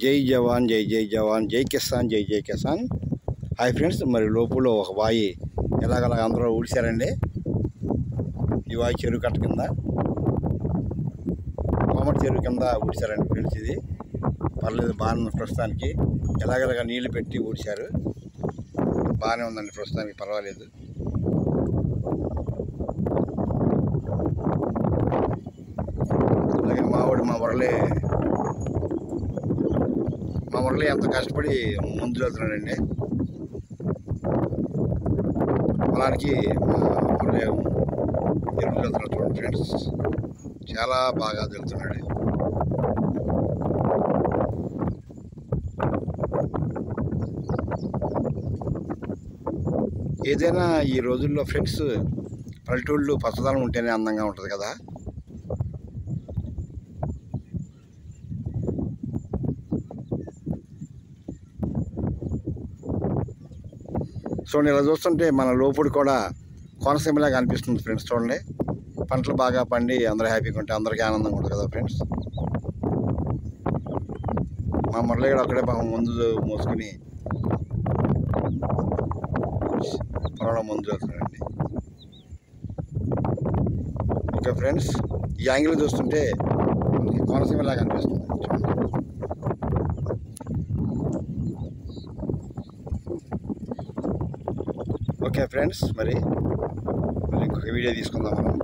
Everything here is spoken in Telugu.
జై జవాన్ జై జై జవాన్, జై కిసాన్ జై జై కిసాన్. హాయ్ ఫ్రెండ్స్, మరి లోపల ఒక బావి ఎలాగలా అందరూ ఊడ్చారండి. ఈ బావి చెరువు కట్ట కింద, కోమటి చెరువు కింద ఊడ్చారండి ఫ్రెండ్స్. ఇది పర్లేదు, బాగానే ప్రస్తుతానికి. ఎలాగలాగా నీళ్లు పెట్టి ఊడ్చారు, బాగానే ఉందండి ప్రస్తుతానికి, పర్వాలేదు. అలాగే మా మురళి ఎంత కష్టపడి ముందుకు వెళ్తున్నాడండి పొలానికి. మురళి ఎరువులు వెళ్తున్నాడు చూడండి ఫ్రెండ్స్, చాలా బాగా వెళ్తున్నాడు. ఏదైనా ఈ రోజుల్లో ఫ్రెండ్స్, పల్లెటూళ్ళు పచ్చదనం ఉంటేనే అందంగా ఉంటుంది కదా. చూడండి, ఇలా చూస్తుంటే మన లోపుడు కూడా కోనసీమలాగా అనిపిస్తుంది ఫ్రెండ్స్. చూడండి, పంటలు బాగా పండి అందరూ హ్యాపీగా ఉంటే అందరికీ ఆనందంగా ఉంటుంది కదా ఫ్రెండ్స్. మా మురళి కూడా అక్కడే పాపం ముందు మోసుకుని పొలంలో ముందు వెళ్తున్నాడండి. ఓకే ఫ్రెండ్స్, ఈ యాంగిల్ చూస్తుంటే మనకి కోనసీమలాగా అనిపిస్తుంది చూడండి. ఓకే ఫ్రెండ్స్, మరి ఇంకొక వీడియో తీసుకుందాం మనం.